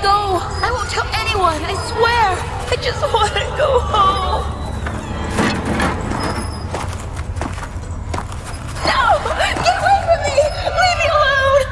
go. I won't tell anyone, I swear. I just want to go home. No! Get away from me! Leave me alone!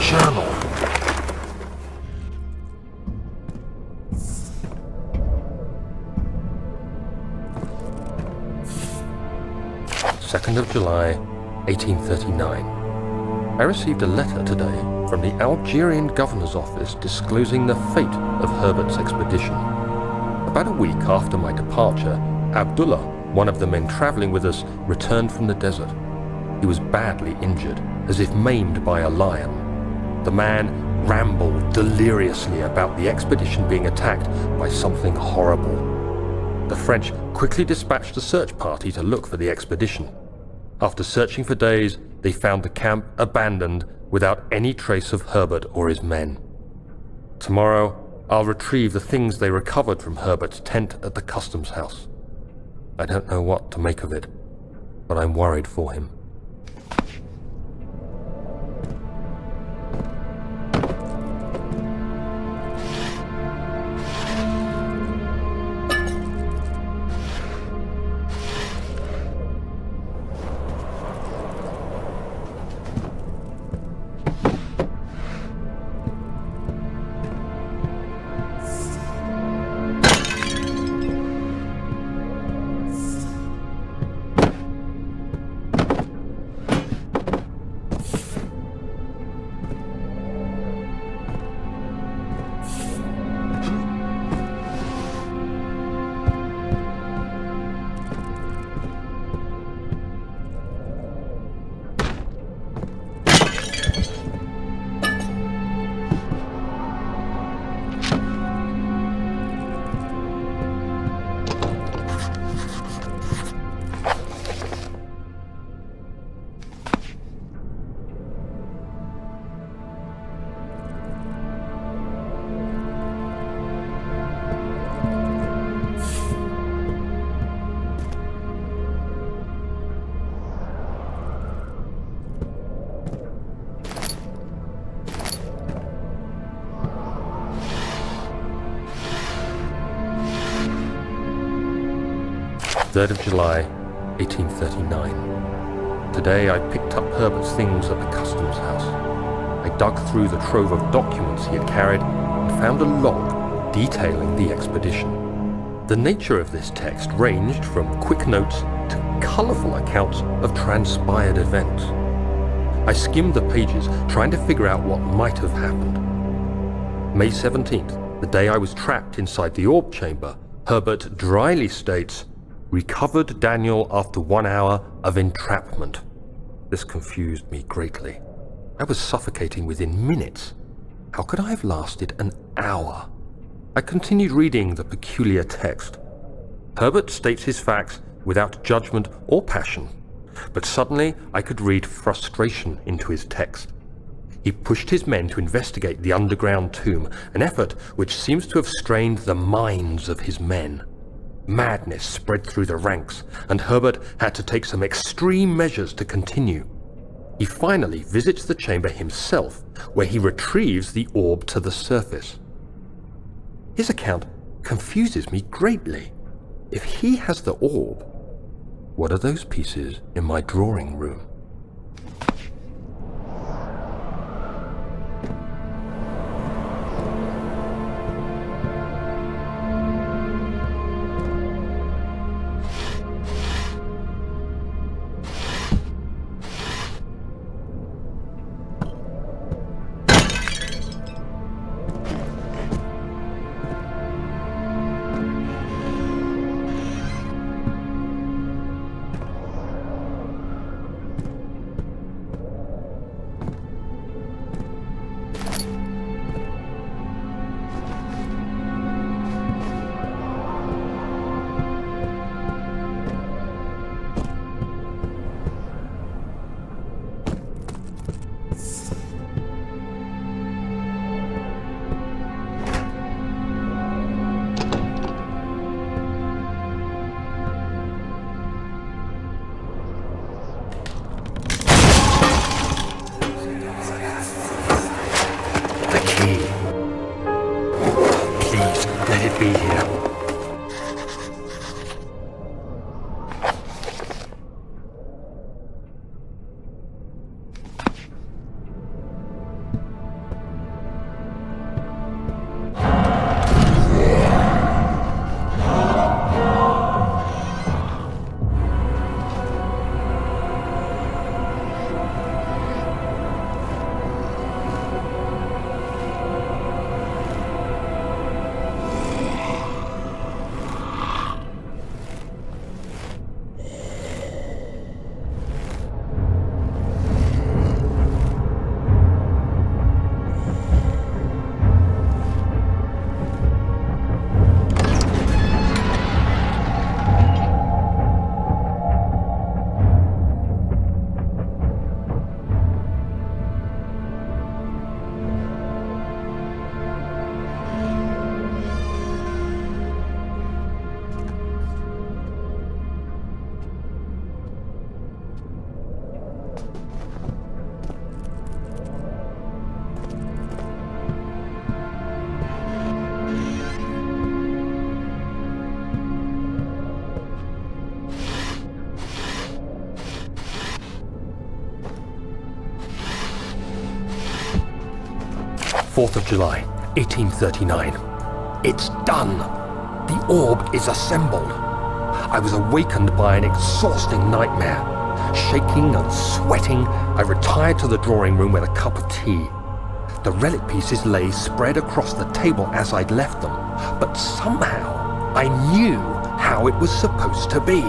journal. July 1839. I received a letter today from the Algerian governor's office disclosing the fate of Herbert's expedition. About a week after my departure, Abdullah, one of the men traveling with us, returned from the desert. He was badly injured, as if maimed by a lion. The man rambled deliriously about the expedition being attacked by something horrible. The French quickly dispatched a search party to look for the expedition. After searching for days, they found the camp abandoned without any trace of Herbert or his men. Tomorrow, I'll retrieve the things they recovered from Herbert's tent at the customs house. I don't know what to make of it, but I'm worried for him. July 1839. Today I picked up Herbert's things at the customs house. I dug through the trove of documents he had carried and found a log detailing the expedition. The nature of this text ranged from quick notes to colourful accounts of transpired events. I skimmed the pages, trying to figure out what might have happened. May 17th, the day I was trapped inside the orb chamber, Herbert dryly states, "Recovered Daniel after 1 hour of entrapment." This confused me greatly. I was suffocating within minutes. How could I have lasted an hour? I continued reading the peculiar text. Herbert states his facts without judgment or passion, but suddenly I could read frustration into his text. He pushed his men to investigate the underground tomb, an effort which seems to have strained the minds of his men. Madness spread through the ranks, and Herbert had to take some extreme measures to continue. He finally visits the chamber himself, where he retrieves the orb to the surface. His account confuses me greatly. If he has the orb, what are those pieces in my drawing room? 4th of July, 1839. It's done! The orb is assembled. I was awakened by an exhausting nightmare. Shaking and sweating, I retired to the drawing room with a cup of tea. The relic pieces lay spread across the table as I'd left them, but somehow I knew how it was supposed to be.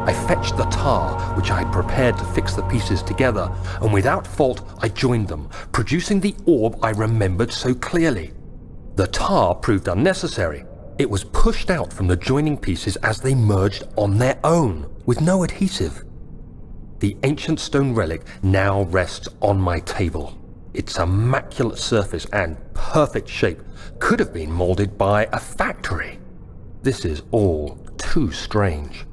I fetched the tar, which I had prepared to fix the pieces together, and without fault I joined them, producing the orb I remembered so clearly. The tar proved unnecessary. It was pushed out from the joining pieces as they merged on their own, with no adhesive. The ancient stone relic now rests on my table. Its immaculate surface and perfect shape could have been molded by a factory. This is all too strange.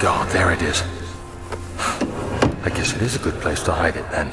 God, there it is. I guess it is a good place to hide it then.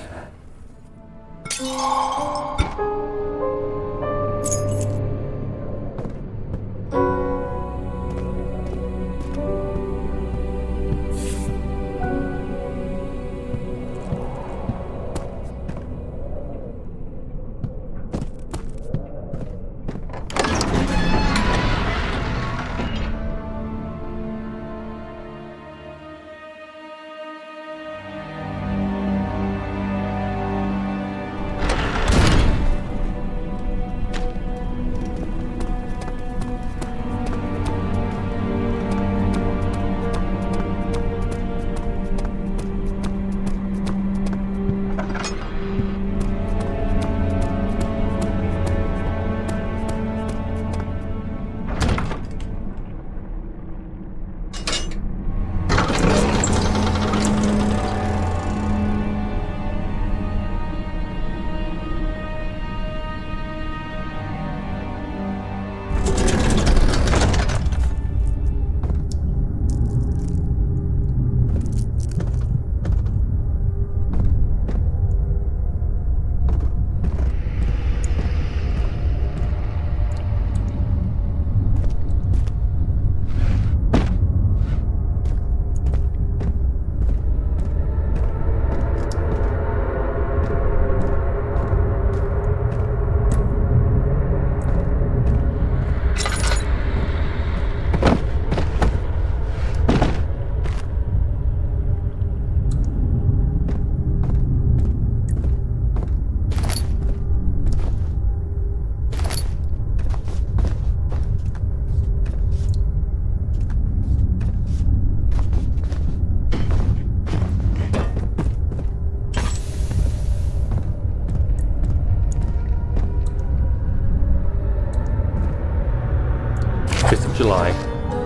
July,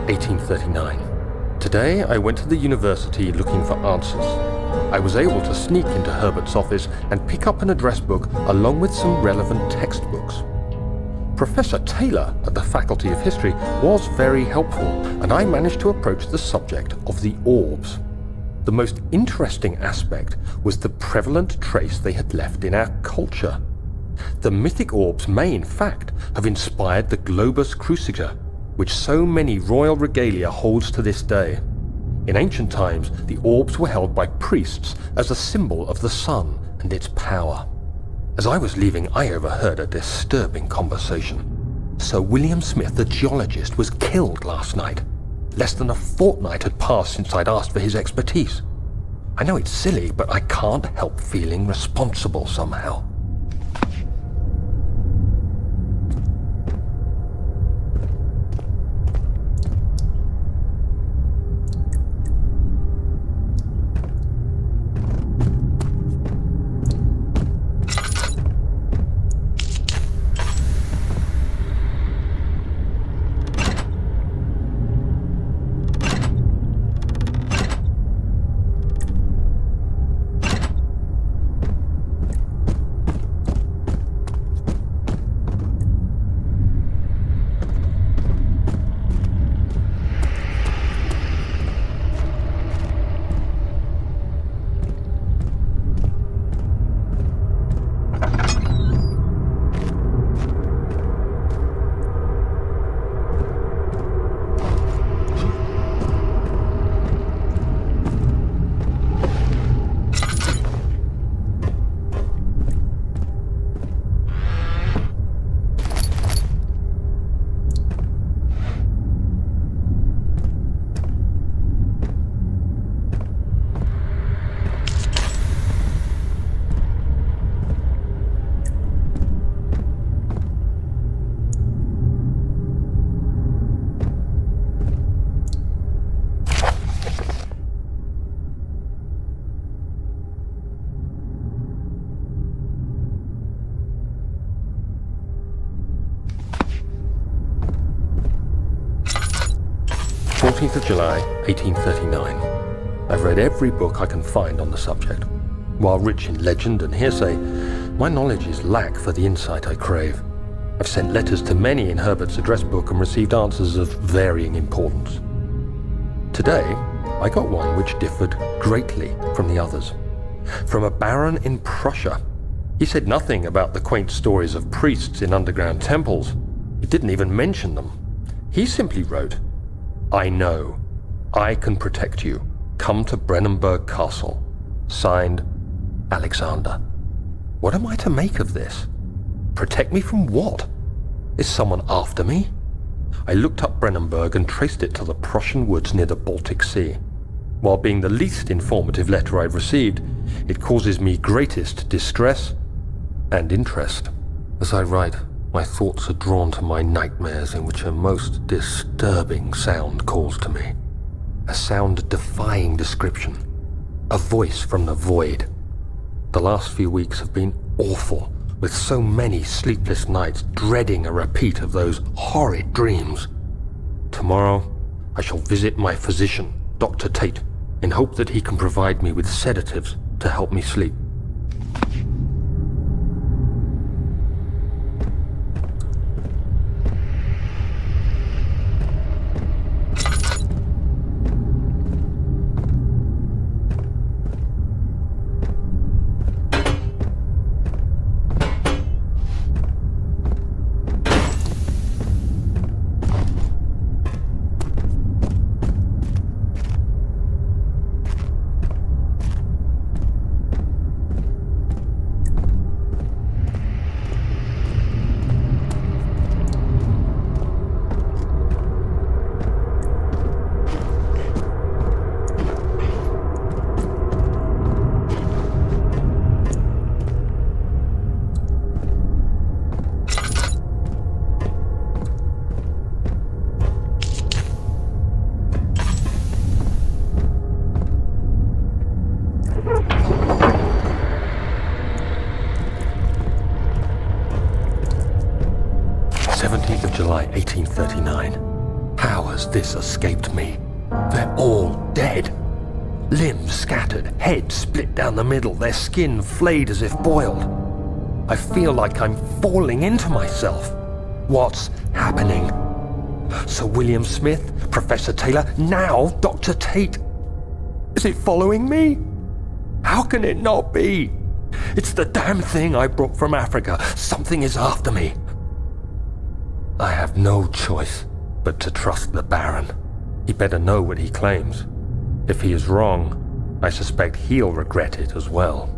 1839. Today I went to the university looking for answers. I was able to sneak into Herbert's office and pick up an address book along with some relevant textbooks. Professor Taylor at the Faculty of History was very helpful, and I managed to approach the subject of the orbs. The most interesting aspect was the prevalent trace they had left in our culture. The mythic orbs may, in fact, have inspired the globus cruciger, which so many royal regalia holds to this day. In ancient times, the orbs were held by priests as a symbol of the sun and its power. As I was leaving, I overheard a disturbing conversation. Sir William Smith, the geologist, was killed last night. Less than a fortnight had passed since I'd asked for his expertise. I know it's silly, but I can't help feeling responsible somehow. 17th of July, 1839. I've read every book I can find on the subject. While rich in legend and hearsay, my knowledge is lack for the insight I crave. I've sent letters to many in Herbert's address book and received answers of varying importance. Today, I got one which differed greatly from the others. From a baron in Prussia. He said nothing about the quaint stories of priests in underground temples. He didn't even mention them. He simply wrote, "I know. I can protect you. Come to Brennenburg Castle. Signed, Alexander." What am I to make of this? Protect me from what? Is someone after me? I looked up Brennenburg and traced it to the Prussian woods near the Baltic Sea. While being the least informative letter I've received, it causes me greatest distress and interest. As I write, my thoughts are drawn to my nightmares in which a most disturbing sound calls to me. A sound defying description. A voice from the void. The last few weeks have been awful, with so many sleepless nights dreading a repeat of those horrid dreams. Tomorrow, I shall visit my physician, Dr. Tate, in hope that he can provide me with sedatives to help me sleep. July 1839. How has this escaped me? They're all dead. Limbs scattered, heads split down the middle, their skin flayed as if boiled. I feel like I'm falling into myself. What's happening? Sir William Smith, Professor Taylor, now Dr. Tate. Is it following me? How can it not be? It's the damn thing I brought from Africa. Something is after me. I have no choice but to trust the Baron. He better know what he claims. If he is wrong, I suspect he'll regret it as well.